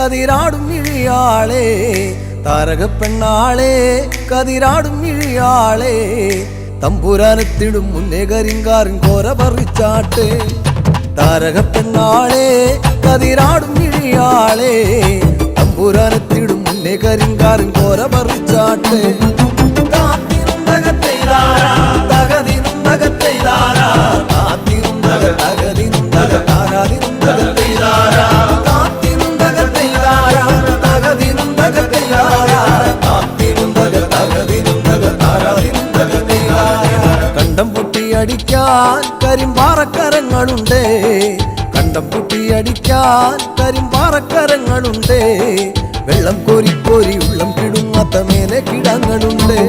കതിരാടും ഇഴിയാളെ താരകപ്പെണ്ണാളെ കതിരാടും ഇഴിയാളെ തമ്പുരാനെത്തിടും മുന്നേ കരിങ്കാറിൻ കോര പറിച്ചാട്ടെ താരകപ്പെണ്ണാളെ കതിരാടും ഇഴിയാളെ തമ്പുരാനെത്തിടും മുന്നേ കരിങ്കാറിൻ കോര പറിച്ചാട്ടെ കണ്ടം പൊട്ടിയടിക്കാൻ കരിമ്പാറക്കരങ്ങളുണ്ട് കണ്ടം പൊട്ടിയടിക്കാൻ കരിമ്പാറക്കരങ്ങളുണ്ട് വെള്ളം കോരി കോരി ഉള്ളം കിടുങ്ങാത്ത മേലെ കിടങ്ങളുണ്ട്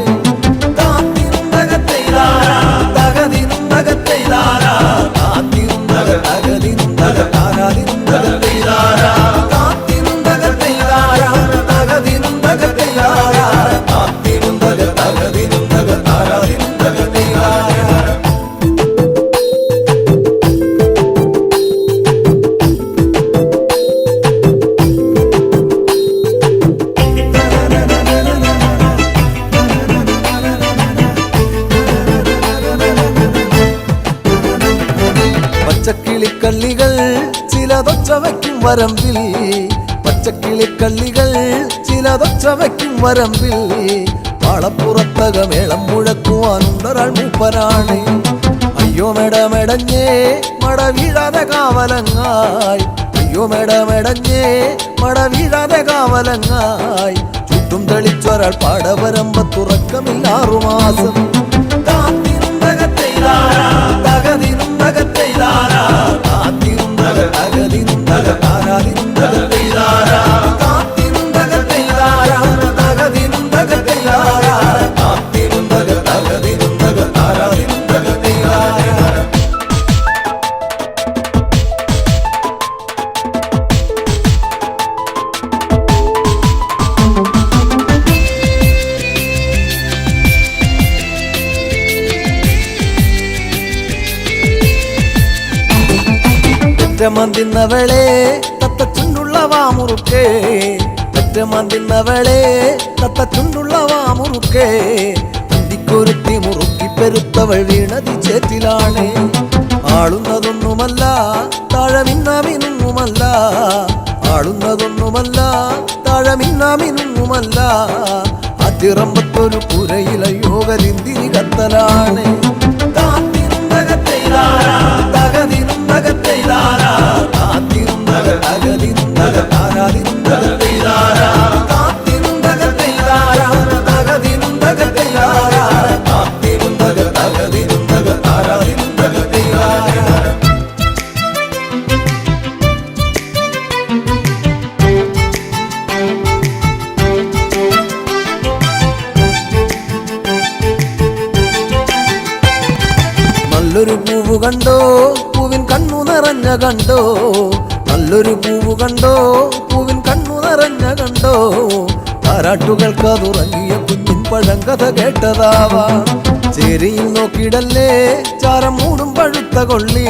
പച്ചക്കിളിക്കള്ളികൾ ചിലതൊച്ച വയ്ക്കും വരമ്പിൽ പച്ചക്കിളിക്കള്ളികൾ ചിലതൊച്ച വയ്ക്കും വരമ്പിൽ പാളപ്പുറത്തക മേളം മുഴക്കുവാനുണ്ടൊരാൾ മൂപ്പനാണ് അയ്യോ മെടമെടഞ്ഞേ മട വീഴാതെ കാവലങ്ങായി അയ്യോ മെടമെടഞ്ഞേ മട വീഴാതെ കാവലങ്ങായി ചുറ്റും തെളിച്ചൊരാൾ പാടവരമ്പത്തുറക്കമില്ലാറു മാസം പെറ്റമന്തിന്നവളെ തത്തച്ചുണ്ടുള്ള വാമുറുക്കേ പെറ്റമന്തിന്നവളെ തത്തച്ചുണ്ടുള്ള വാമുറുക്കേ അന്തിക്കൊരുത്തി മുറുക്കി പെരുത്തവൾ വീണതി ചേറ്റിലാണ് ആളുന്നതൊന്നുമല്ല താഴമിന്നാമിനുങ്ങുമല്ല ആളുന്നതൊന്നുമല്ല താഴമിന്നാമിനുങ്ങുമല്ല അതിറമ്പത്തൊരു പുരയിലയോ കരിന്തിരി കത്തലാണ് നല്ലൊരു പൂവ് കണ്ടോ പൂവിൻ കണ്ണു നിറഞ്ഞ കണ്ടോ നല്ലൊരു പൂവ് കണ്ടോ പൂവിൻ കണ്ണു നിറഞ്ഞ കണ്ടോ താരാട്ടുകൾക്ക് അതുറങ്ങിയ കുഞ്ഞിൻ പഴങ്കഥ കേട്ടതാവാ ചേരിയിൽ നോക്കിയിടല്ലേ ചാരം മൂടും പഴുത്ത കൊള്ളി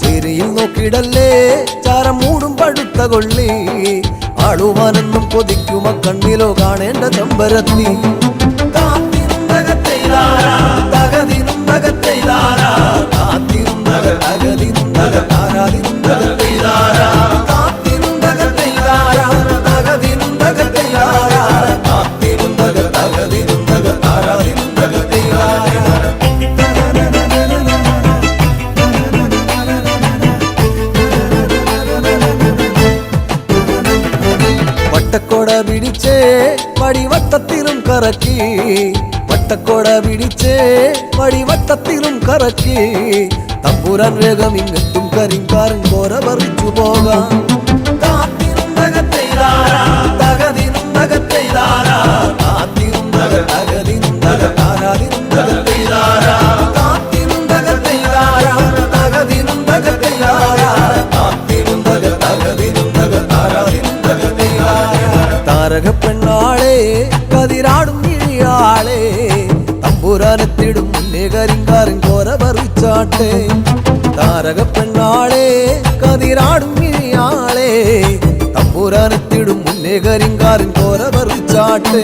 ചേരിയിൽ നോക്കിയിടല്ലേ ചാരം മൂടും പഴുത്ത കൊള്ളി ആളുവാനെന്നും കൊതിക്കുമ കണ്ണിലോ കാണേണ്ട ചെമ്പരത്തി വട്ടക്കോട പിടിച്ചേ വടിവട്ടത്തിലും കറക്കി വട്ടക്കോട പിടിച്ചേ വടിവട്ടത്തിലും കറക്കി തമ്പുരാൻ വേഗം ഇങ്ങെത്തും കരിങ്കാരൻ കോര പറിച്ചു പോകാം താരകപ്പെണ്ണാളെ കതിരാടും ഇഴിയാളെ തമ്പുരാനെത്തിടും മുന്നേ കരിങ്കാരൻ കോര പറിച്ചാട്ടെ താരകപ്പെണ്ണാളെ കതിരാടും ഇഴിയാളെ തമ്പുരാൻ തമ്പുരാനെത്തിടും മുന്നേ കരിങ്കാരൻ കോര പറിച്ചാട്ടെ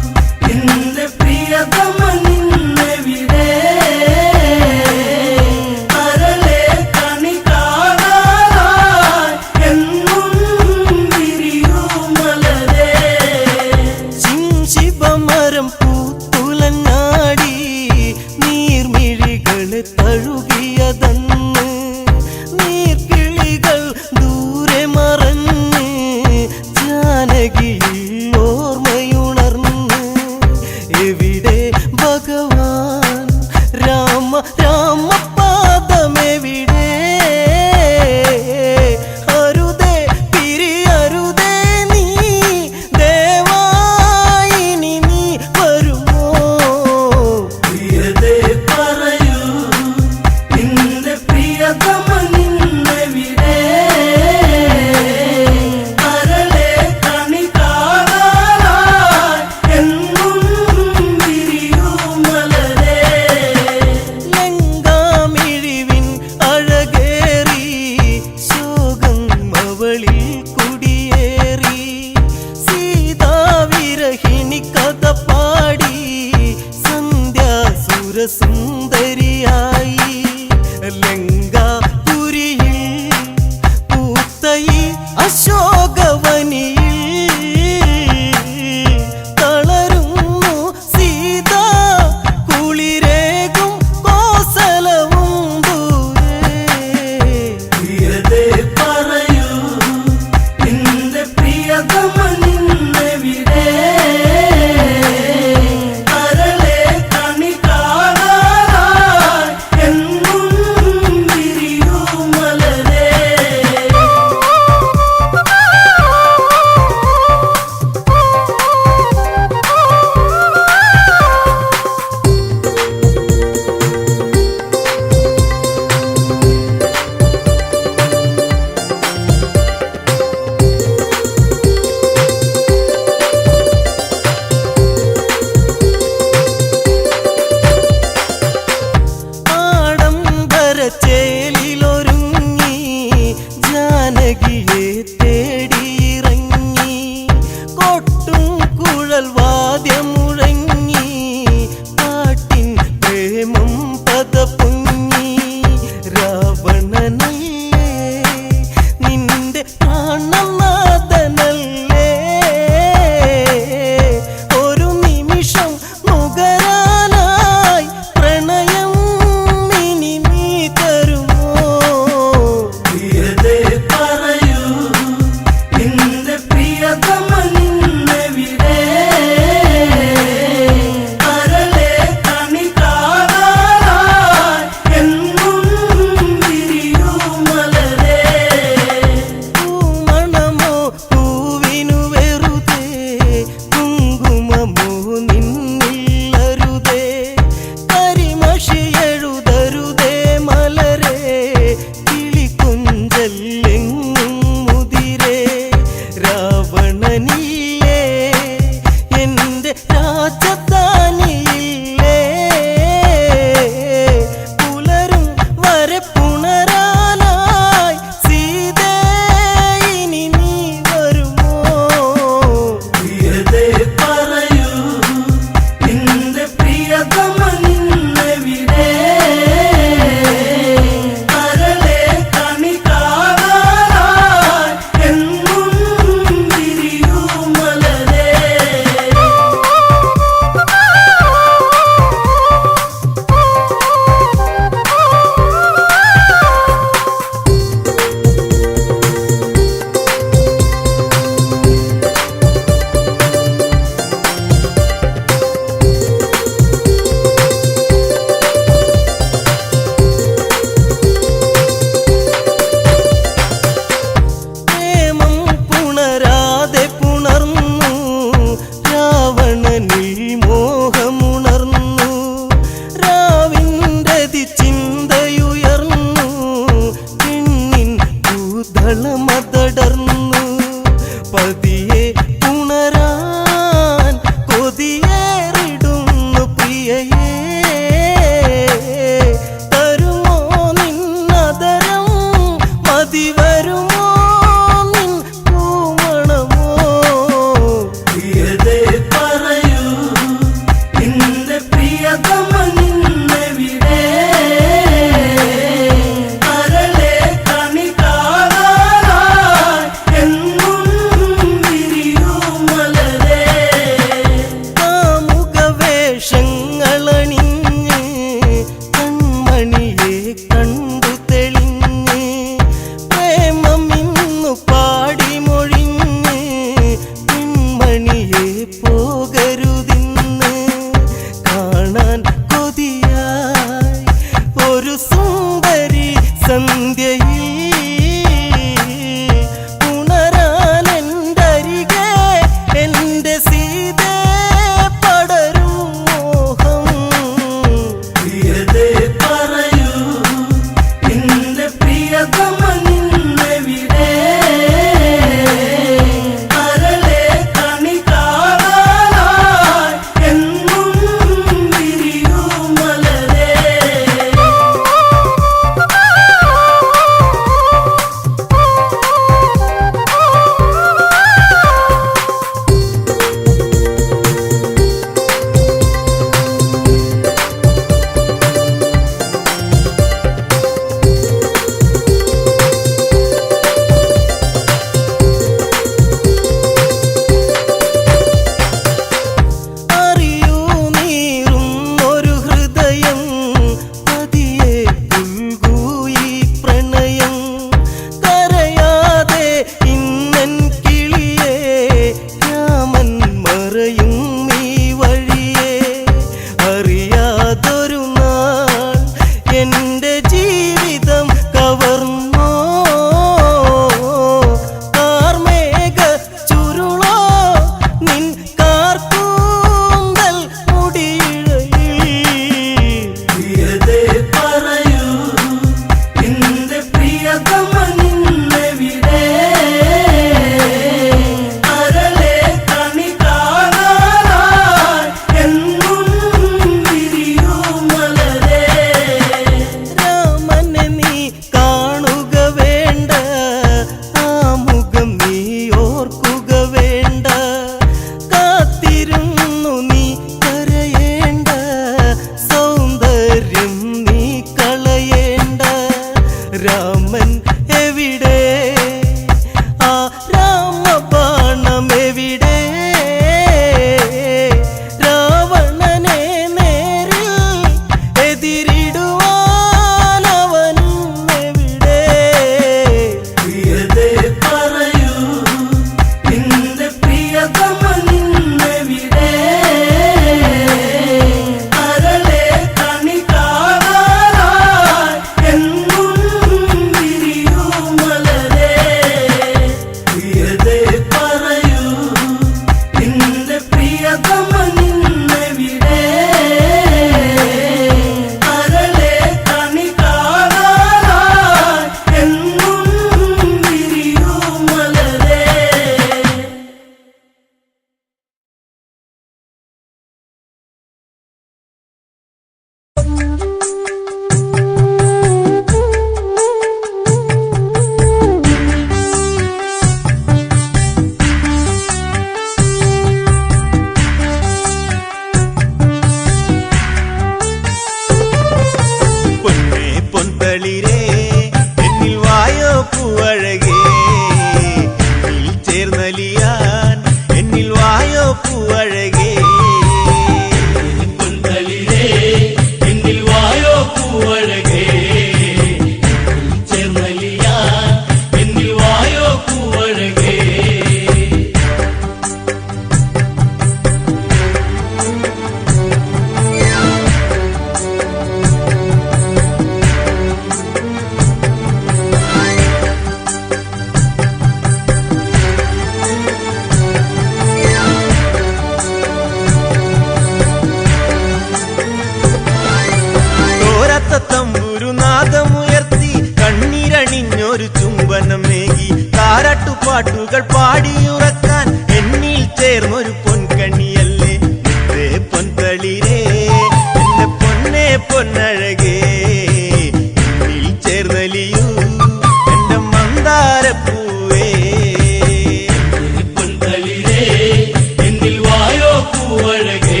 പൂവഴകേ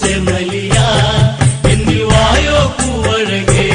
ചെന്നലിയാ എന്നിൽ വായോ പൂവഴകേ.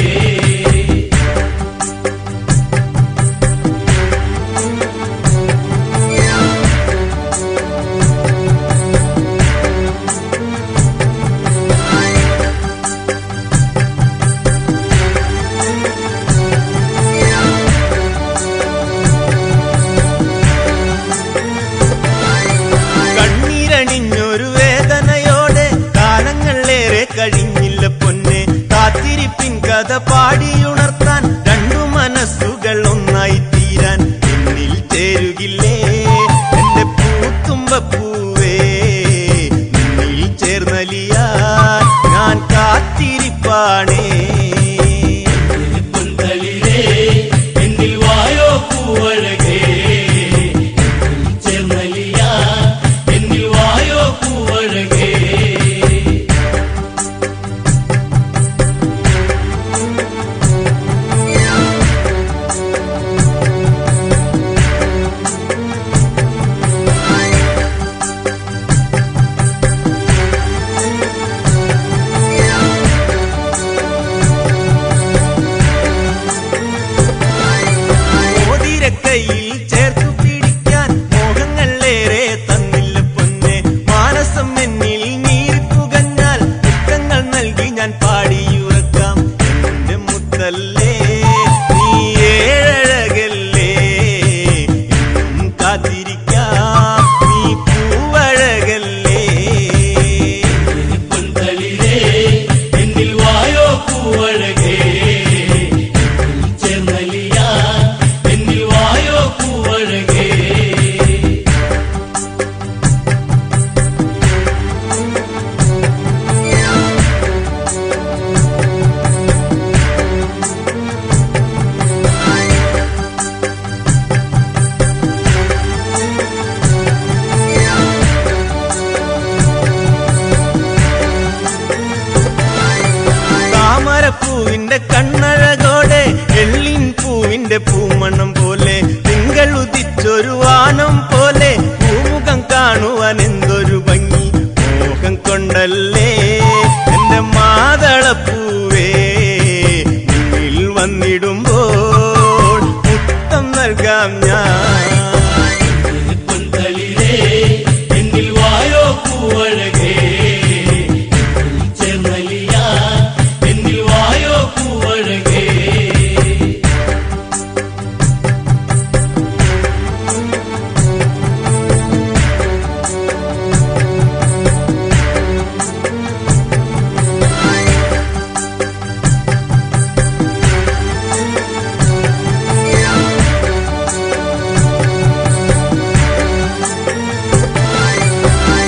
കണ്ണീരണിഞ്ഞൊരു വേദനയോടെ കാലങ്ങളേറെ കഴിഞ്ഞില്ല പൊന്നെ, കാത്തിരിപ്പിൻ കഥ പാടിയുണർത്താൻ രണ്ടു മനസ്സുകൾ ഒന്നായി തീരാൻ എന്നിൽ ചേരുകില്ലേ എന്റെ പൂത്തുമ്പപ്പൂവേ, നിന്നിൽ ചേർന്നലിയാൻ ഞാൻ കാത്തിരിപ്പാണേ. പൊന്തളിരേ എന്നിൽ വായോ പൂവഴകേ ചെന്നലിയാ എന്നിൽ വായോ പൂവഴകേ. കയ്യിൽ ചേർത്തു പിടിക്കാൻ മോഹങ്ങളേറെ തന്നില്ല പൊന്നെ, മാനസം എന്നിൽ നീരിപ്പുകഞ്ഞാൽ കുറ്റങ്ങൾ നൽകി ഞാൻ പാടിയുറക്കാം എന്റെ മുത്തല്ലേ, നീ ഏഴഴകല്ലേ എന്നും കാത്തിരിക്കാം നീ പൂവഴകല്ലേ. പൊന്തളിരേ എന്നിൽ വായോ പൂവഴകേ ചെന്നലിയാ എന്നിൽ വായോ പൂവഴകേ. താമരപ്പൂവിന്റെ കണ്ണഴകോടെ എള്ളിൻ പൂവിന്റെ പൂമണം പോലെ, തിങ്കൾ ഉദിച്ചൊരു വാനം പോലെ പൂമുഖം കാണുവാൻ എന്തൊരു ഭംഗി, മോഹം കൊണ്ടല്ലേ എന്റെ മാതളപ്പൂവേ മുന്നിൽ വന്നിടുമ്പോൾ മുത്തം നൽകാം ഞാൻ. പൊന്തളിരേ എന്നിൽ വായോ പൂവഴകേ ചെന്നലിയാ എന്നിൽ വായോ പൂവഴകേ.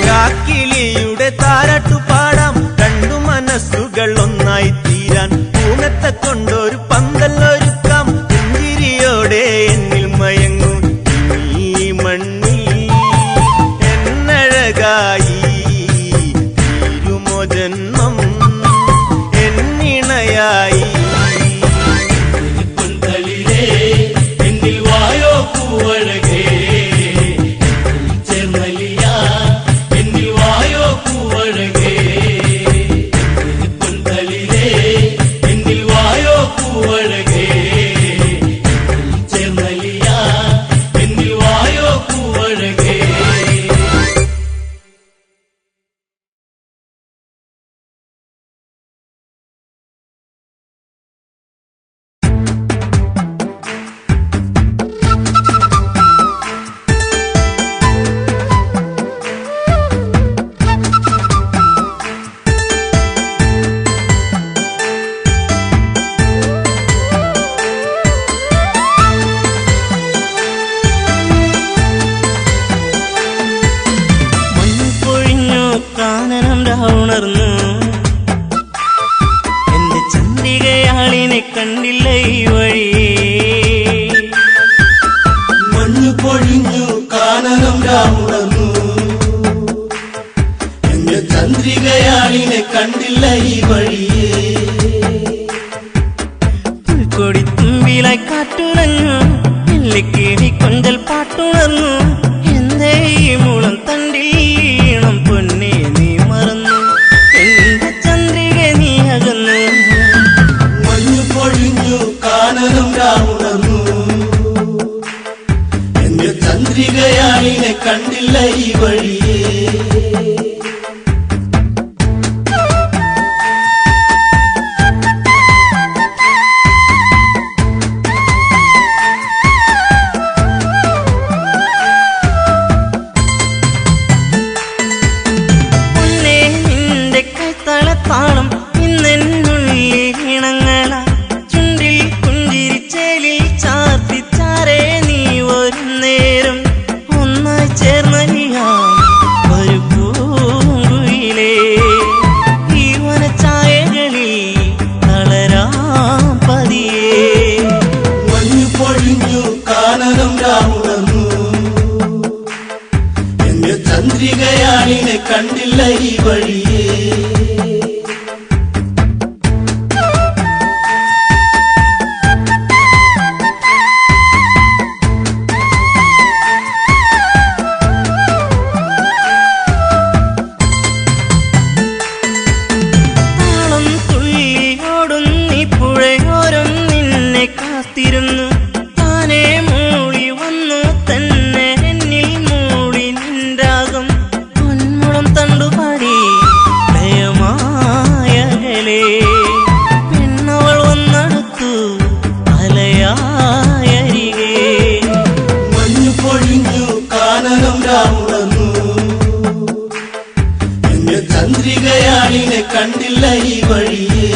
കാക്കിളിയുടെ താരാട്ടു പാടാം രണ്ടു മനസ്സുകൾ ഒന്നായി തീരാൻ, പൂമത്തെ കൊണ്ടൊരു പന്തലൊരുക്കാം പുഞ്ചിരിയോടെ എന്നിൽ മയങ്ങും ഈ മണ്ണിൽ എന്നഴകായി തീരുമോ ജന്മം എന്നിണയായി. പൊന്തളിരേ എന്നിൽ വായോ പൂവഴകേ ചെന്നലിയാ എന്നിൽ വായോ പൂവഴകേ. പൊന്തളിരേ എന്നിൽ വായോ പൂവഴകേ ചെന്നലിയാ എന്നിൽ വായോ പൂവഴകേ. ഉണർന്നു എന്റെ ചന്ദ്രികയാളിനെ കണ്ടില്ല ഈ വഴി, മഞ്ഞു പൊഴിഞ്ഞു കാനനം രാമുണർന്നു എന്റെ ചന്ദ്രികയാളിനെ കണ്ടില്ല ഈ വഴിയേ. പുൽക്കൊടി തുമ്പിലായി കാറ്റുണഞ്ഞു എല്ലിക്കേടി കൊഞ്ചൽ പാട്ടുണർന്നു, എന്തേ ഈ മുളം തണ്ടിൽ താളം ഇന്നെന്നുള്ളിൽ ഇണങ്ങള ചുണ്ടിൽ പുഞ്ചിരിച്ചേലിൽ ചാർത്തിച്ചാരേ നീ ഒരു നേരം ഒന്നായി ചേർന്നലിയാം ഒരു പൂങ്കുയിലേ ഈ വനച്ചായകളിൽ തളരാം പതിയേ മഞ്ഞു പൊഴിഞ്ഞു കാനനം രാമുണർന്നു എന്റെ ചന്ദ്രികയാളിനെ കണ്ടില്ല ഈ വഴിയേ താനേ മൂളി വന്നു തന്നെ എന്നിൽ മൂളി നിൻരാഗം പൊന്മുളം തണ്ടുപാടി ലയമായകലേ പെണ്ണവൾ വന്നടുത്തു അലയായരികേ മഞ്ഞു പൊഴിഞ്ഞു കാനനം രാമുണർന്നു എന്റെ ചന്ദ്രികയാളിനെ കണ്ടില്ല ഈ വഴിയേ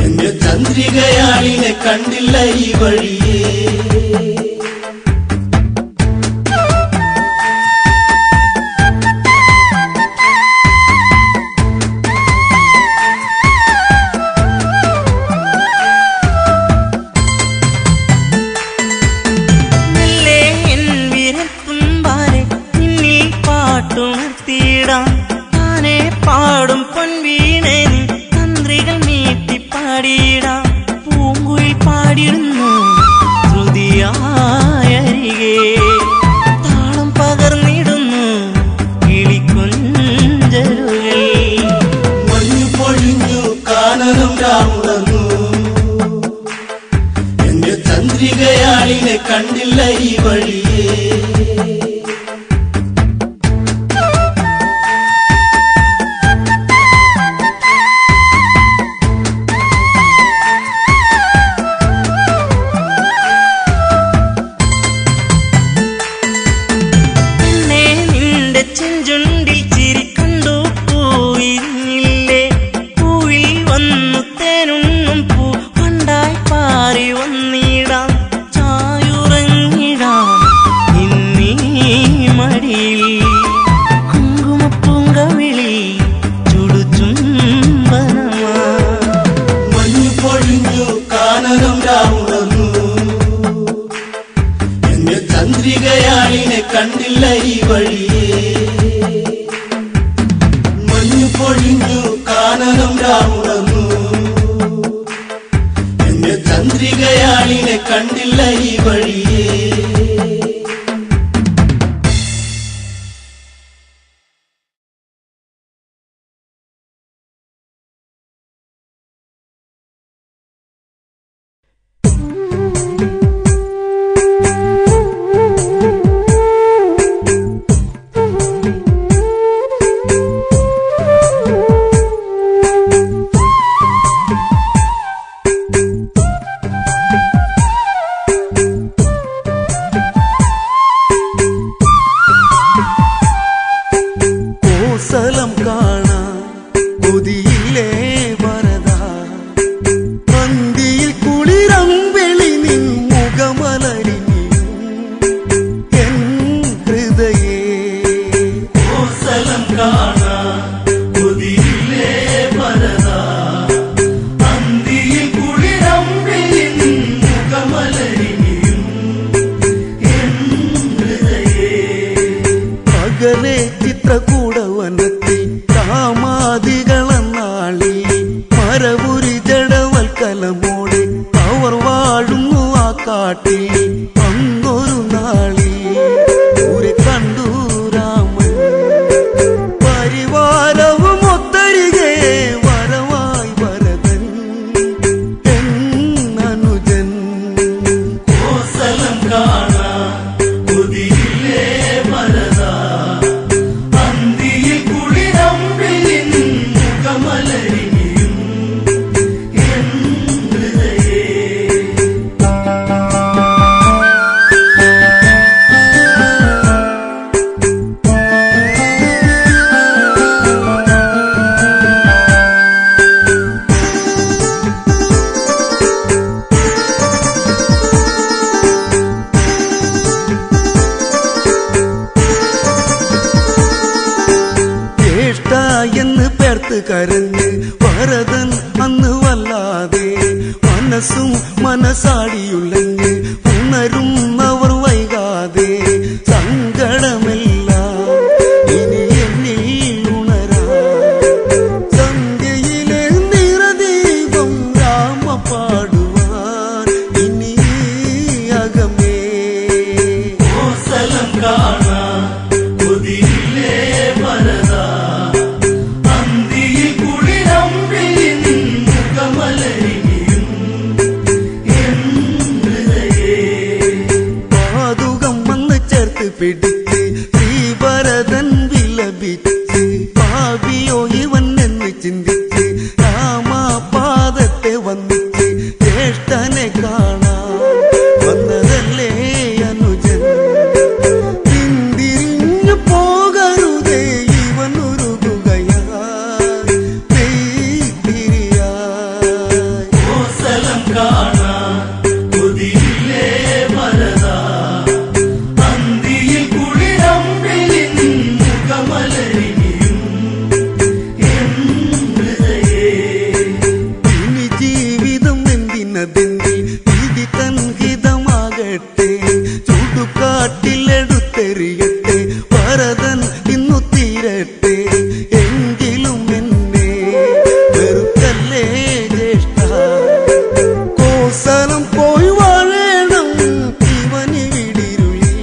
എന്റെ ചന്ദ്രികയാളിനെ കണ്ടില്ല ഈ വഴിയേ മെല്ലെ എൻ വിരൽത്തുമ്പാലെ നിന്നിൽ പാട്ടുണർത്തിയിടാം താനേ പാടും പൊൻവീണേ തന്ത്രികൾ നീട്ടി പാടിയിടാം പൂങ്കുയിൽ പാടിടുന്നു ശ്രുതിയായരികേ താളം പകർന്നിടുന്നു കിളിക്കൊഞ്ചലുകൾ മഞ്ഞു പൊഴിഞ്ഞു കാനനം രാമുണർന്നു എന്റെ ചന്ദ്രികയാളിനെ കണ്ടില്ല ഈ വഴിയേ ചെഞ്ചുണ്ടിൽ ചിരി കണ്ടു പൂവിരിഞ്ഞില്ലേ പൂവിൽ വന്നു തേനുണ്ണും പൂ പണ്ടായി പാറി വന്നിടാം ചായുറങ്ങിടാം ഇന്നീ മടിയിൽ കുങ്കുമപ്പൂങ്കവിളി ചുടുചുംബനമാ മഞ്ഞു പൊഴിഞ്ഞു കാനനം രാമുണർന്നു എന്റെ ചന്ദ്രികയാളിനെ കണ്ടില്ല ഈ വഴിയേ മഞ്ഞു പൊഴിഞ്ഞു കാനനം രാമുണർന്നു എന്റെ ചന്ദ്രികയാളിനെ കണ്ടില്ല ഈ വഴിയേ കോസലം കാണാൻ കൊതിയില്ലേ വരദാ മന്തിയിൽ കുളിരം വെളി നിൻ മുഖമലരിഞ്ഞു എൻ ഹൃദയേ കോസലം കാണാൻ കൊതി പേർത്ത് കരഞ്ഞ് ഭരതൻ അന്ന് വല്ലാതെ മനസ്സും മനസ്സാടിയുലഞ്ഞ് ഉണരുന്നവർ വൈകാതെ സങ്കടമെല്ലാം ഇനി എന്നിൽ ഉണരാ സന്ധ്യയിലെ നിറദീപം രാമ പാടുവാൻ ഇനി അകമേ കോസലം കാണാൻ കൊതിയില്ലേ ഭരതാ അന്തിയിൽ കുളിരമ്പിളി നിൻ മുഖമലരിയും എൻ ഹൃദയേ പാതുകം വന്ന് ചേർത്ത് പിടിച്ച് ശ്രീഭരതൻ വിലപിച്ച് ഭാവിയോ ഇവൻ എന്ന് ചിന്തിച്ച് രാമപാദത്തെ വന്നിച്ച് ജ്യേഷ്ഠനെ കാണാൻ വന്നതല്ലേ അനുജൻ പിന്തിരിഞ്ഞു പോകരുതേ ഇവൻ ഉരുകുകയായി പെയ്തിരിയായി കോസലം കാണാൻ കൊതിയില്ലേ ഭരതാ അന്തിയിൽ കുളിരമ്പിളി നിൻ മുഖമലരിയും എൻ ഹൃദയേ ഇനി ജീവിതം എന്തിനതെന്തി വിധി തൻ ഹിതമാകട്ടെ ചുടുകാട്ടിലെടുത്തെറിയട്ടെ ഭരതൻ ഇന്നു തീരട്ടെ എങ്കിലും എന്നെ വെറുക്കല്ലേ ജ്യേഷ്ഠ കോസലം പോയി വാഴണം ഇവനിവിടിരുളി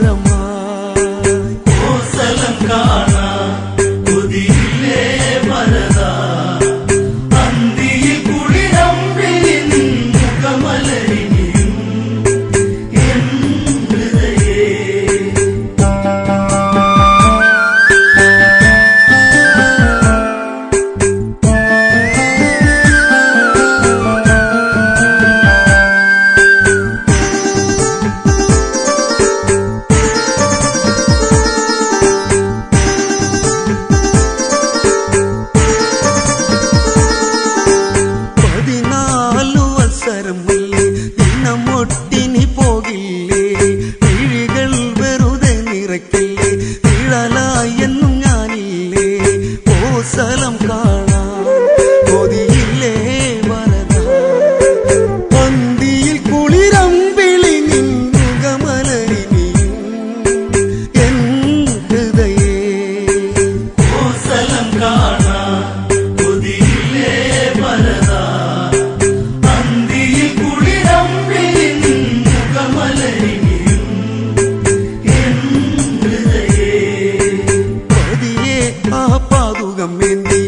പാഴ്സ്വരമായി കോസലം കാണാൻ കൊതിയില്ലേ ഭരതാ അന്തിയിൽ കുളിരമ്പിളി നിൻ മുഖമലരിയും എൻ ഹൃദയേ പതിനാലു അവസരമല്ലേ ദിനമൊട്ടിനി പോകില്ലേ വിഴികൾ വെറുതെ നിറയ്ക്കല്ലേ നിഴലായെന്നും ഞാനില്ലേ കോസലം കാണാൻ കൊതിയില്ലേ ഭരത പന്തിയിൽ കുളിരമ്പിളി നിൻ മുഖമലരിനിയും എൻ ഹൃദയേ കോസലം കാണാൻ കൊതിയില്ലേ ഭരതാ അന്തിയിൽ കുളിരമ്പിളി നിൻ മുഖമലരിയും എൻ ഹൃദയേ പതിയെ ആ പാതുകം വേണ്ടി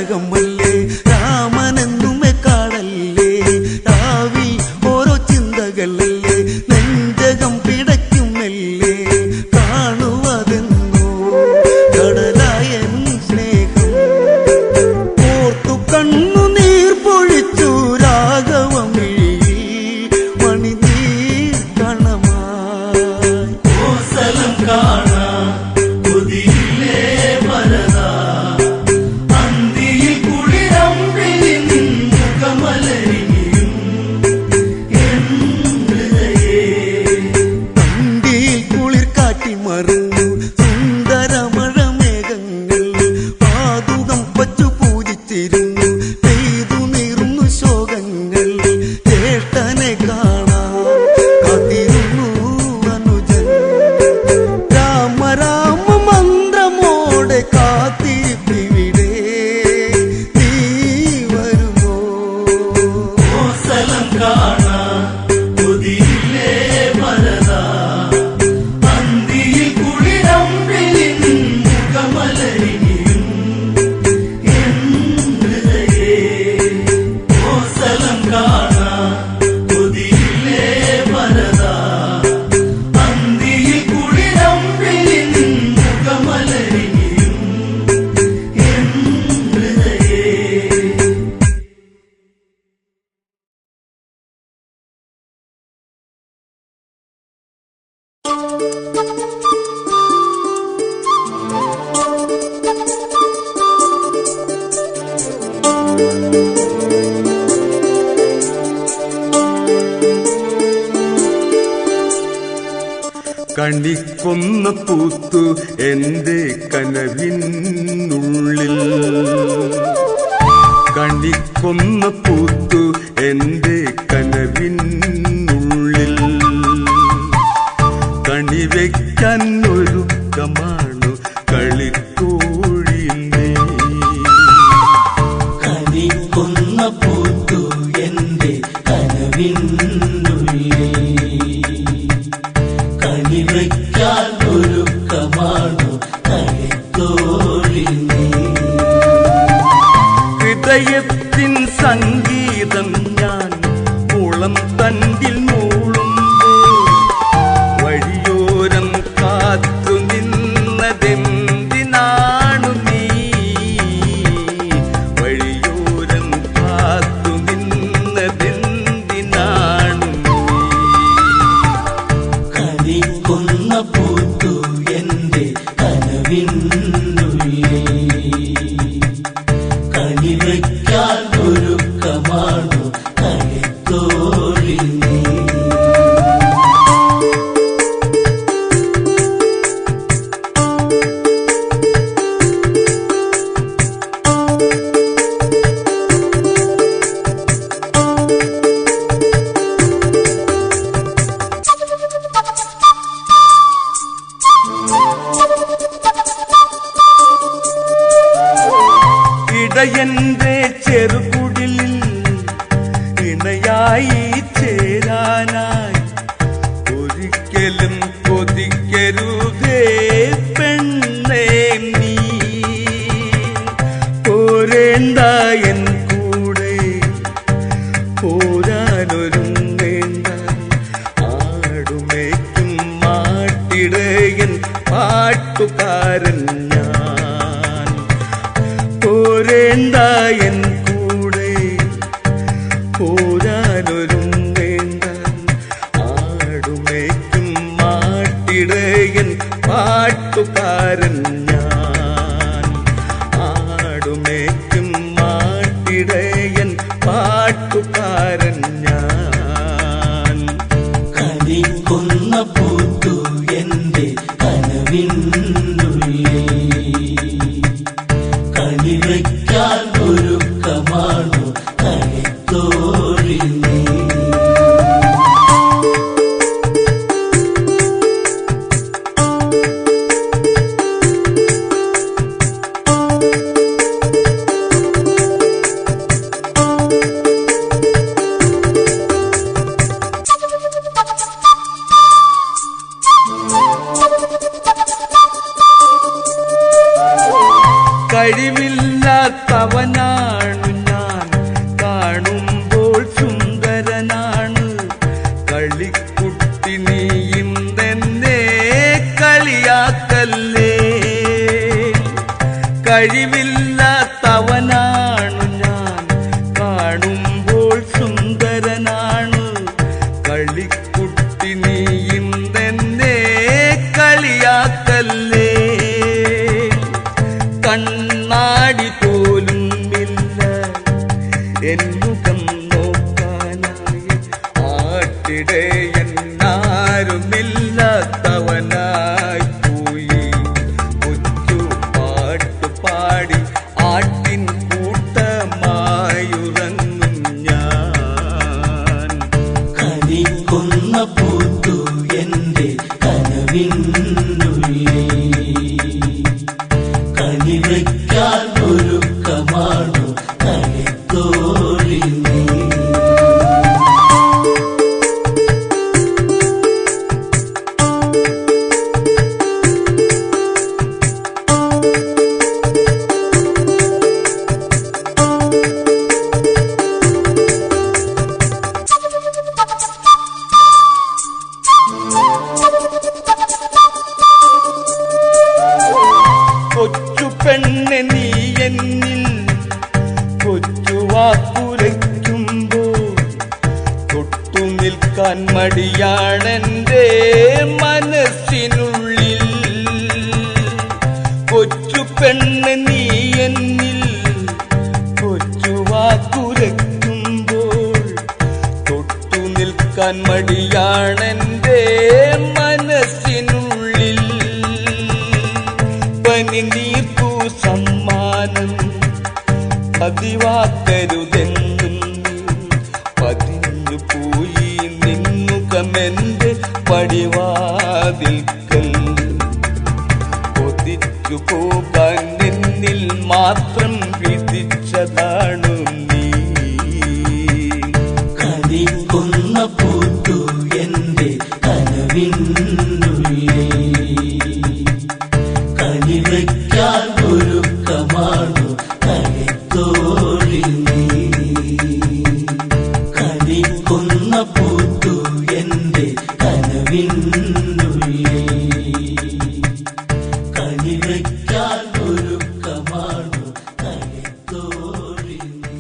താരകമല്ലേ രാമനെന്നുമേ കാടല്ലേ രാവി ഓരോ ചിന്തകളല്ലേ നെഞ്ചകം പിടയ്ക്കുമല്ലേ കാണുവതെന്നോ കടലായൻ സ്നേഹം ഓർത്തു കണ്ണുനീർ പൊഴിച്ചു രാഘവമിഴി മണിനീർ കണമായി കോസലം കാണാ കൊതിയില്ലേ വരദാ അന്തിയിൽ കുളിരമ്പിളിൻ മുഖമലരിയും എൻ ഹൃദയേ അന്തിയിൽ കുളിർ കാറ്റി മറന്നു സുന്ദരമഴ മേഘങ്ങൾ പാതുകം വച്ചു പൂജിച്ചിരുന്നു പെയ്തു നീർന്നു ശോകങ്ങൾ ജ്യേഷ്ഠനെ കാണാൻ കാത്തിരുന്നു അനുജൻ രാമ രാമ മന്ത്രമോടെ കാത്തിരിപ്പിവിടെ നീ വരുമോ കോസലം കാണാ കൊതിയില്ലേ വരദാ അന്തിയിൽ കുളിരമ്പിളിൻ മുഖമലരിയും എൻ ഹൃദയേ കോസലം കാണാ കൊതിയില്ലേ വരദാ അന്തിയിൽ കുളിരമ്പിളിൻ മുഖമലരിയും എൻ ഹൃദയേ കണിക്കൊന്ന പൂത്തു എന്റെ കനവിനുള്ളിൽ കണിക്കൊന്ന പൂത്തു എന്റെ കനവിനുള്ളിൽ കണിവെക്കാൻ ഒരുക്കമാണു കളിക്കോഴി നീ കണിക്കൊന്ന പൂത്തു എന്റെ കനവിനുള്ളിൽ കണിവയ്ക്കാൻ ഒരുക്കമാണു കളിത്തോഴി നീ ഹൃദയത്തിൻ സംഗീതം ഞാൻ മുളം തണ്ടിൽ മൂളുമ്പോൾ വഴിയോരം കാത്തു നിന്നതെന്തിനാണു നീ വഴിയോരം കാത്തു നിന്നതെന്തിനാണു നീ കണിക്കൊന്ന പൂത്തു എന്റെ കനവിനുള്ളിൽ കണിവയ്ക്കാൻ ഒരുക്കമാണു കളിത്തോഴി നീ ഇടയന്റെ ചെറുകുടിലിൽ ഇണയായി ചേരാനായി ഒരിക്കലും കൊതിക്കരുതേ പെണ്ണേ നീ പോരേണ്ട എൻ കൂടെ പോരാനൊരുങ്ങേണ്ട ആടുമേക്കും മാട്ടിടയൻ പാട്ടുകാരൻ ഞാൻ പോരേണ്ട എൻ കൂടെ പോരാനൊരുങ്ങേണ്ട ആടുമേക്കും മാട്ടിടയൻ പാട്ടുകാരൻ ഞാൻ ആടുമേക്കും മാട്ടിടയൻ പാട്ടുകാരൻ ഞാൻ കണിക്കൊന്ന പൂത്തു എന്റെ കനവിനുള്ളിൽ കണിവയ്ക്കാൻ ഒരുക്കമാണു കളിത്തോഴി നീ കഴിവില്ലാത്തവ തവനാണു ഞാൻ, കാണുമ്പോൾ സുന്ദരനാണ്. കളിക്കുട്ടി നീയും തന്നെ കളിയാക്കല്ലേ. കഴിവില്ലാത്തവനാണു ഞാൻ, കാണുമ്പോൾ സുന്ദരനാണ്. കളിക്കുട്ടി നീയും തന്നെ കളിയാക്കല്ലേ. കണ്ണാടി പോലും ഇല്ല എന്നുകം നോക്കാനായി. ആട്ടിടയനാരുമില്ലാത്തവനായി പോയി. കൊച്ചു പാട്ട് പാടി ആട്ടിൻ കൂട്ടമായുറങ്ങും ഞാൻ. കണിക്കൊന്ന പൂത്തു എന്റെ കനവിനുള്ളിൽ. കണിവയ്ക്കാൻ ഒരുക്കമാണു കളിത്തോഴി നീ. കൊച്ചു പെണ്ണെ നീ എന്നിൽ കൊച്ചു വാക്കുരയ്ക്കുമ്പോൾ തൊട്ടു നിൽക്കാൻ മടിയാണെന്റെ മനസ്സിനുള്ളിൽ. കൊച്ചു പെണ്ണെ നീ എന്നിൽ കൊച്ചു വാക്കുരയ്ക്കുമ്പോൾ തൊട്ടു നിൽക്കാൻ മടിയാണെന്റെ മനസ്സിനുള്ളിൽ. പനിനീർപ്പൂ സമ്മാനം പതിവാക്കരുതെന്നും പതിഞ്ഞു പോയി നിന്നുകമെന്റെ പടിവാതിൽക്കൽ. കൊതിച്ചു പോകാൻ നിന്നിൽ മാത്രം വിധിച്ചതാണു നീ. കണിക്കൊന്ന പൂത്തു എന്റെ കനവിനുള്ളിൽ. കണിവയ്ക്കാൻ ഒരുക്കമാണു കളിത്തോഴി നീ. കണിക്കൊന്ന പൂത്തു എന്റെ കനവിനുള്ളിൽ. കണിവയ്ക്കാൻ ഒരുക്കമാണു കളിത്തോഴി നീ.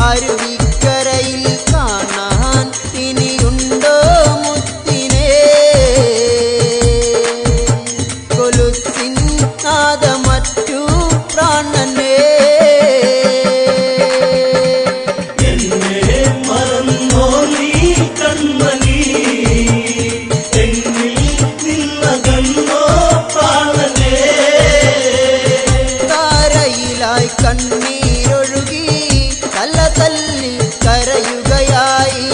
അരുവിക്കരയിൽ കാണാൻ ഇനിയുണ്ടോ മുത്തിനെ കൊലുസിൻ നാദമറ്റു പ്രാണനെ എന്നെ മറന്നോ നീ കൺമണി എന്നിൽ നിന്നകന്നോ പ്രാണനേ താരയിലായി കണ്ണീരൊഴുകി തല തല്ലി കരയുകയായി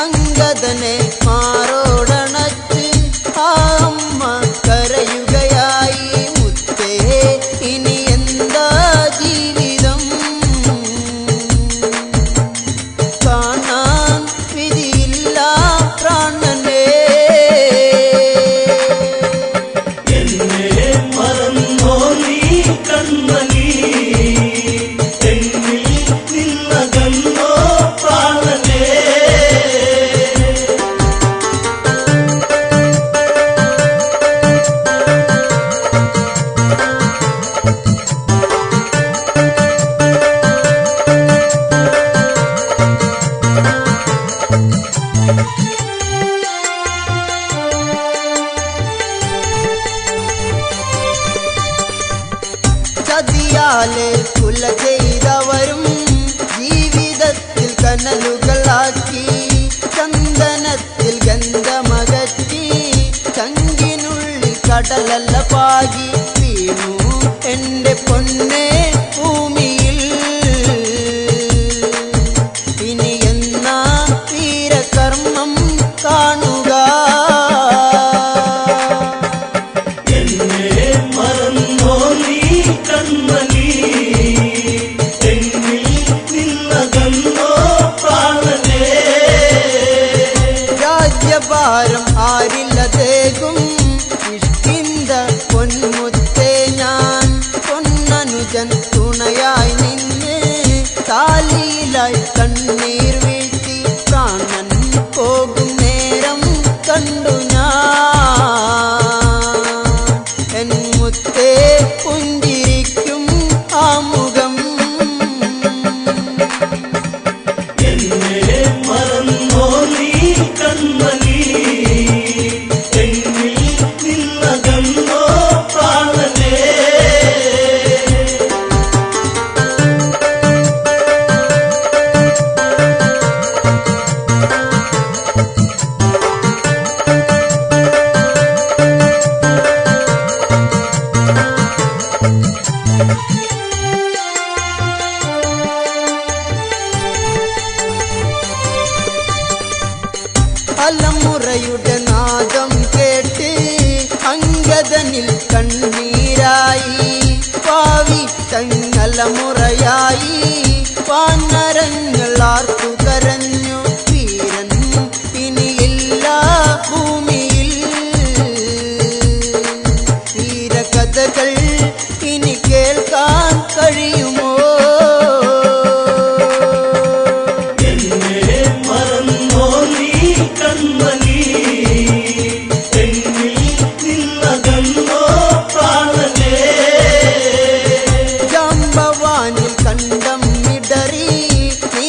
അങ്കദനെ മാറോടണച്ച് ആ അമ്മ കരയുകയായി മുത്തേ ഇനി എന്താ ജീവിതം കാണാൻ വിധിയില്ല പ്രാണനേ എന്നെ മറന്നോ നീ കൺമണി എന്നിൽ നിന്നകന്നോ പ്രാണനേ ചതിയാലെ കുല ചെയ്തവരും ജീവിതത്തിൽ കനലുകളാക്കി ചന്ദനത്തിൽ ഗന്ധമകറ്റി ചങ്കിനുള്ളിൽ കടലല്ല പാകി വീണു എന്റെ പൊന്നെ ഭൂമിയിൽ ഇനി എന്നാ വീരകർമ്മം കാണുക എന്നെ മറന്നോ നീ കൺമണി എന്നിൽ നിന്നകന്നോ പ്രാണനേ രാജ്യഭാരം ആരില്ലതേകും ഇഷ്ടിന്ത പൊന്മുത്തേ ഞാൻ പൊന്നനുജൻ തുണയായി നിന്ന് താലിയിലായി കണ്ണീർ വീഴ്ത്തി പ്രാണൻ പോകും നേരം കണ്ടു ഞാൻ എൻ മുത്തേ പുഞ്ചിരിക്കും ആ മുഖം എന്നെ മറന്നോ നീ കൺമണി എന്നിൽ നിന്നകന്നോ പ്രാണനേ അലമുറയുടെ നാദം കേട്ട് അങ്കദനിൽ കണ്ണീരായി പാവി ചങ്ങലമുറയായി വാനരങ്ങൾ ആർത്തു കരഞ്ഞു വീരൻ ഇനിയില്ല ഭൂമിയിൽ വീരകഥകൾ ഇനി കേൾക്കാൻ കഴിയുമോ എന്നെ മറന്നോ നീ കൺമണി എന്നിൽ നിന്നകന്നോ പ്രാണനേ ജാമ്പവാനിൽ കണ്ടം ഇടറി നീ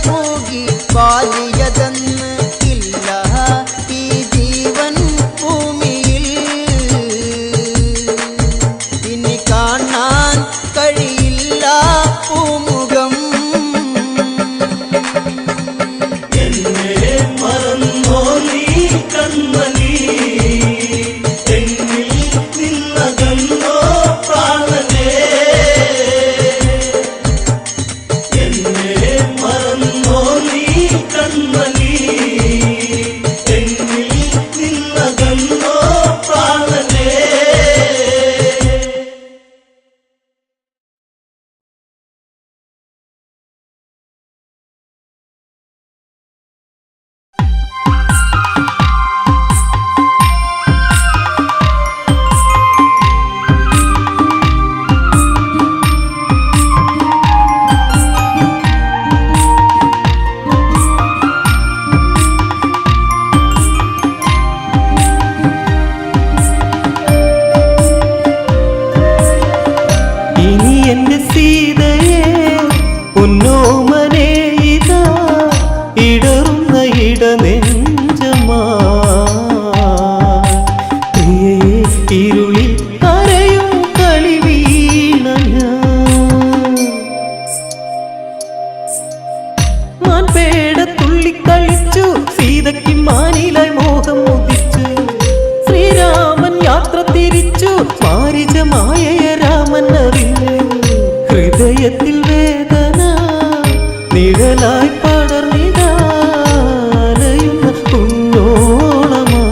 പൂകി പാലിയതെന്ന് ഇല്ല ഈ ജീവൻ ഭൂമിയിൽ. ഇനി കാണാൻ കഴിയില്ല പൂമുഖം. എന്നെ മറന്നോ നീ കൺമണി, എന്നിൽ നിന്നകന്നോ പ്രാണനേ. എന്നെ മറന്നോ നീ കൺമണി, എന്നിൽ നിന്നകന്നോ പ്രാണനേ. ഇനി എന്റെ സീതയെ പൊന്നോമനെ ഇതാ ഇടറുന്ന ഇടനെഞ്ചമാ. പ്രിയയെ ഇരുളിൽ കരയും കളി വീണ ഞാൻ പേട തുള്ളിക്കളിച്ചു സീതയ്ക്ക് മാനിലായി മോഹം ഉദിച്ചു. ശ്രീരാമൻ യാത്ര തിരിച്ചു മാരിജമായയ രാമൻ അറിഞ്ഞു. ഹൃദയത്തിൽ വേദന നിഴലായി പടർന്നിടാലയുന്ന കുഞ്ഞോളമാ.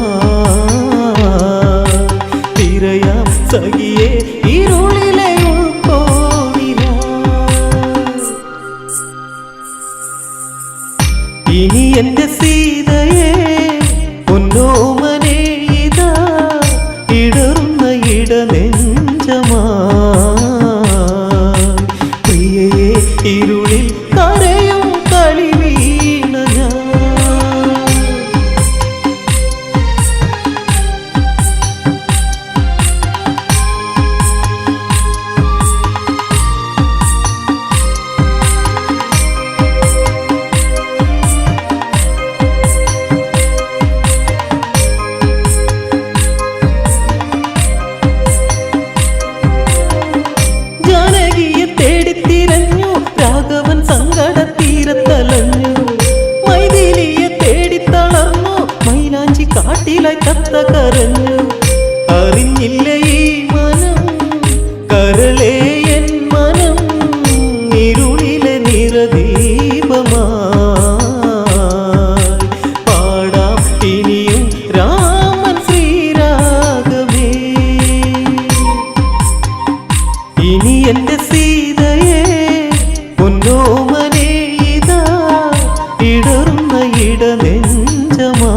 തിരയാം സഖിയെ ഇരുളിലെ ഉൾക്കോണില. ഇനി എന്റെ സീതയെ പൊന്നോമനെ ഇതാ ഇടറുന്ന ഇടനെഞ്ചമാ. പ്രിയയെ ഇരുളിൽ കരയും കളി വീണ ഞാൻ. ജാനകിയെ തേടിത്തിരഞ്ഞു രാഘവൻ സങ്കടത്തീരത്തലഞ്ഞു. മൈഥിലിയെ തേടിത്തളർന്നു മൈലാഞ്ചി കാട്ടിലായി തത്ത കരഞ്ഞു. അറിഞ്ഞില്ല ഈ മനം കരളേ എൻ മനം ഇരുളിലെ നിറദീപമായി. പാടാം ഇനിയും രാമൻ ശ്രീരാഗമേ. ഇനി എന്റെ സീതയെ പൊന്നോമനെ ഇതാ ഇടറുന്ന ഇടനെഞ്ചമാ.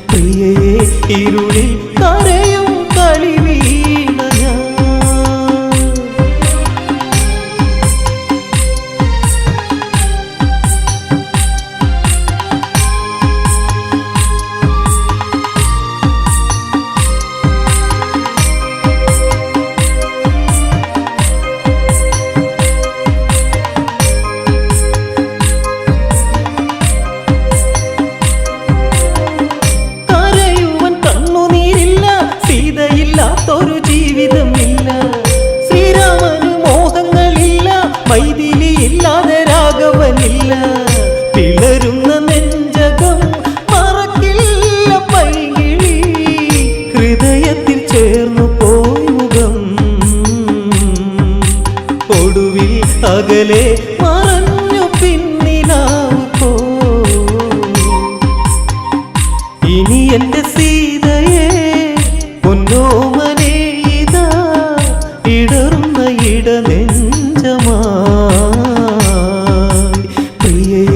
പ്രിയയെ ഇരുളിൽ കരയും കളി വീണ ഞാൻ. കരയുവൻ കണ്ണുനീരില്ല സീതയില്ലാത്തൊരു ജീവിതമില്ല. ശ്രീരാമന് മോഹങ്ങളില്ല മൈഥിലി ഇല്ലാതെ രാഘവനില്ല. പിളരുന്ന നെഞ്ചകം മറക്കില്ല പൈകിളി. ഹൃദയത്തിൽ ചേർന്നു പോയി മുഖം ഒടുവിൽ അകലെ മറഞ്ഞു പിന്നിലാവ് പോ. ഇനി എന്റെ സീതയെ പൊന്നോമനെ ഇതാ ഇടറുന്ന ഇടനെഞ്ചമാ. പ്രിയയെ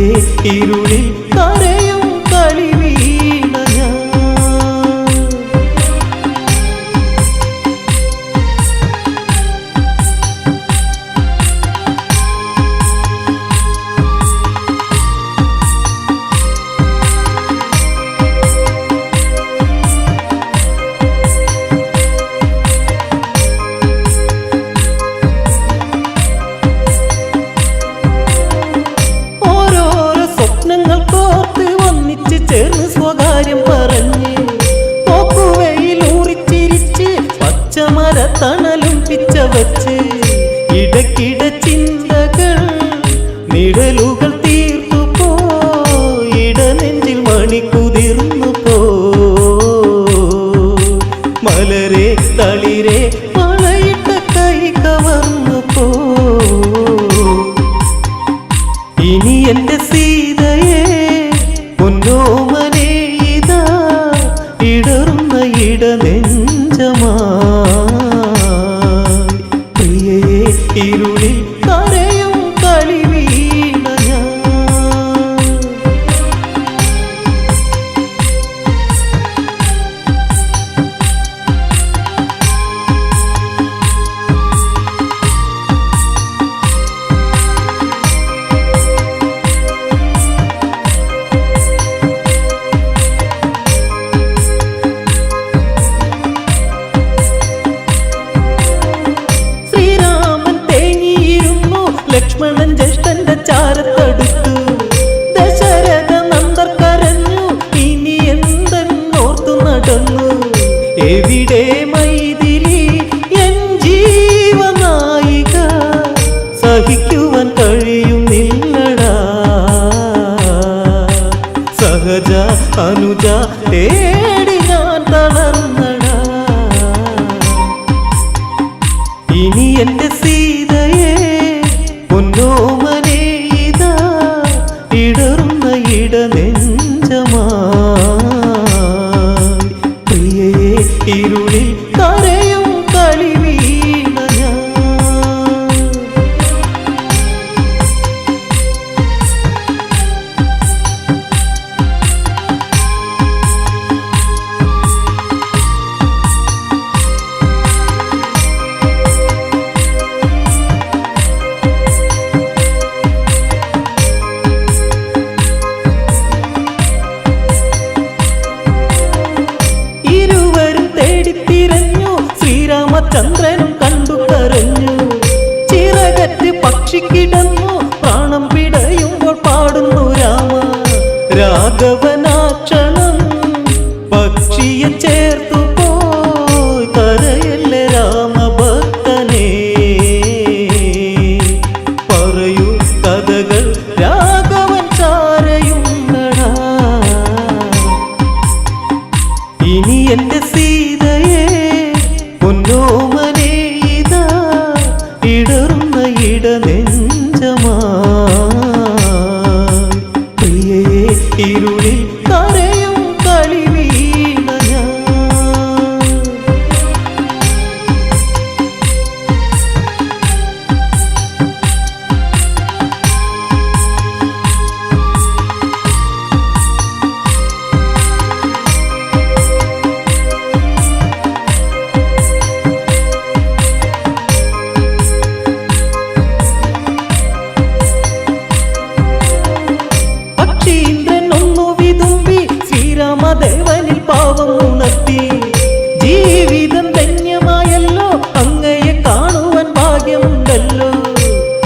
വച്ച് ഇടയ്ക്കിട ചിന്തകൾ നിഴലുകൾ തീർത്തു പോയിട നെഞ്ചിൽ മണിക്കുതിർന്നു പോ മലരെ തളിരെ വളയിട്ട കൈ കവർന്നു പോ ഇനി എന്റെ സീതയെ പൊന്നോമനെ ഇതാ ഇടറുന്ന ഇട നെഞ്ചമാ പ്രിയയെ ഇരുളിൽ കരയും കളി വീണ ഞാൻ ലക്ഷ്മണൻ ജ്യേഷ്ഠന്റെ ചാരത്തടുത്തു ദശരഥ നന്ദർ കരഞ്ഞു ഇനി എന്തെന്നോർത്തു നടന്നു എവിടെ മൈഥിലി എൻ ജീവനായിക സഹിക്കുവാൻ കഴിയുന്നില്ലടാ സഹജ അനുജ തേടി ഞാൻ തളർന്നടാ ഇനി എന്റെ സീതയെ പൊന്നോമനെ ഇതാ ഇടറുന്ന ഇട നെഞ്ചമാ പ്രിയയെ ഇരുളിൽ കരയും കളി വീണ ഞാൻ ചന്ദ്രനും കണ്ടു കരഞ്ഞു ചിറകറ്റ് പക്ഷി കിടന്നു പ്രാണം പിടയുമ്പോൾ പാടുന്നു രാമ രാഘവനാക്ഷണം പക്ഷിയെ ചേർത്തു പോയി കരയല്ലേ രാമഭക്തനെ പറയൂ കഥകൾ രാഘവൻ ചാരയുണ്ടടാ ഇനി എന്റെ സീതയെ പൊന്നോമനെ ഇതാ ഇടറുന്ന ഇട നെഞ്ചമാ പ്രിയയെ ഇരുളിൽ കരയും കളി വീണ ഞാൻ ദേവനിൽ പാവം ഉണർത്തി ജീവിതം ധന്യമായല്ലോ അങ്ങയെ കാണുവാൻ ഭാഗ്യമുണ്ടല്ലോ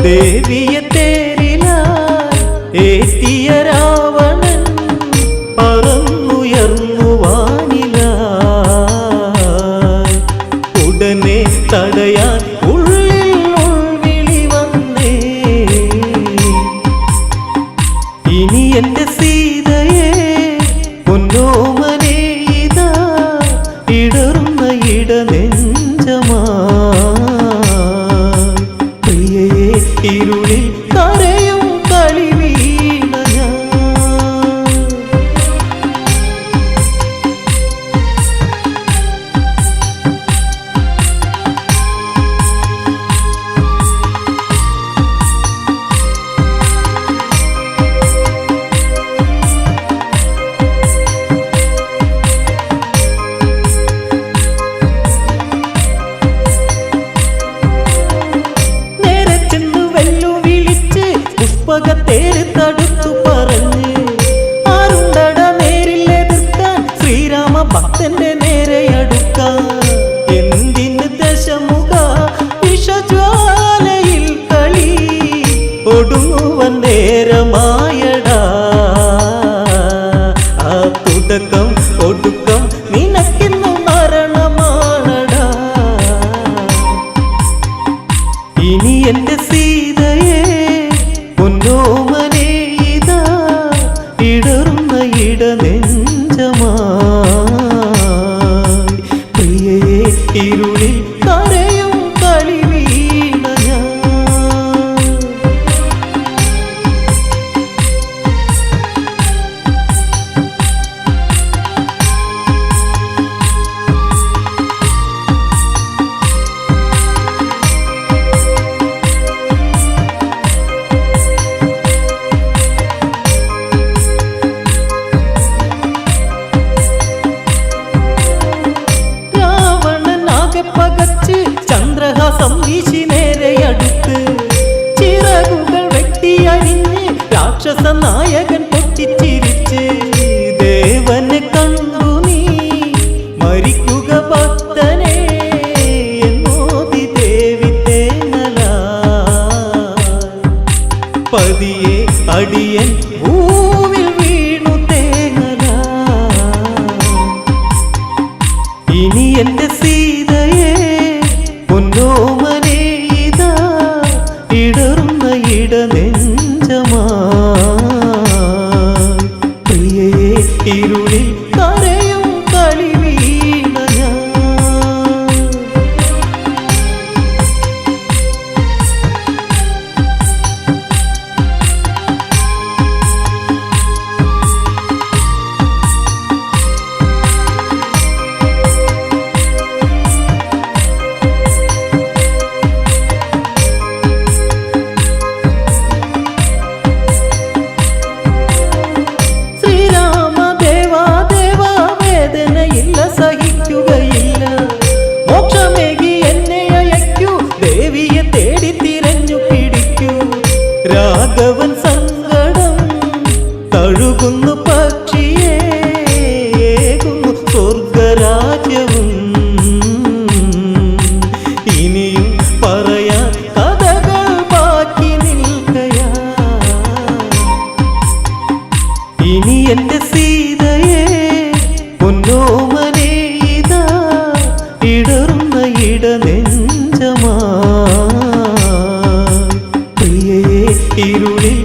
ദേവിയെ തേരിലായി ഏറ്റിയ രാവണൻ പറന്നുയർന്നു വാനിലായി ഉടനെ തടയാൻ ഉള്ളിൽ ഉൾവിളി വന്നേ ഇനി എന്റെ സീതയെ പൊന്നോമനെ ഇതാ ഇടറുന്ന ഇട നെഞ്ചമാ പ്രിയയെ ഇരുളിൽ കരയും കളി വീണ ഞാൻ പുഷ്പകത്തേര് തടുത്തു പറഞ്ഞ് ആരുണ്ടട നേരിൽ എതിർക്കാൻ ശ്രീരാമ ഭക്തന്റെ നേരെ അടുക്കാൻ എന്തിന് ദശമുഖ വിഷജ്വാലയിൽ കളി ഒടുങ്ങുവൻ നേരമായടാ ആ തുടക്കം ഒടുക്കം നിനക്കിന്നു മരണമാണടാ പൊന്നോമനെ ഇതാ ഇടറുന്ന ഇടനെഞ്ചമായി പ്രിയയെ ഇരുളിൽ കരയും കളി വീണ ഞാൻ പകച്ച് ചന്ദ്രഹാസം വീശി നേരെയടുത്ത് ചിറകുകൾ വെട്ടിയരിഞ്ഞ് രാക്ഷസ നായകൻ പൊട്ടിച്ചിരിച്ച് ദേവനെ കണ്ടു നീ മരിക്കുക ഭക്തനെ എന്നോതി ദേവി തേങ്ങലായി പതിയെ അടിയൻ ഭൂവിൽ വീണു തേങ്ങലായി ഇനി എന്റെ സീതയെ പൊന്നോമനെ ഇതാ ഇടറുന്ന ഇടനെഞ്ചമായി പ്രിയയെ ഇരുളിൽ കരയും കളി വീണ ഞാൻ സഹിക്കുകയില്ല മോക്ഷമേകി എന്നെ അയക്കൂ ദേവിയെ തേടി തിരഞ്ഞു പിടിക്കൂ രാഘവൻ സങ്കടം തഴുകുന്നു പക്ഷിയെ ഏകുന്നു സ്വർഗരാജ്യവും ഇനിയും പറയാൻ കഥകൾ ബാക്കി നിൽക്കയാ ഇനി എന്റെ സീതയെ പൊന്നോമനെ ഇതാ ഇടറുന്ന ഇടനെഞ്ചമായി പ്രിയയെ ഇരുളിൽ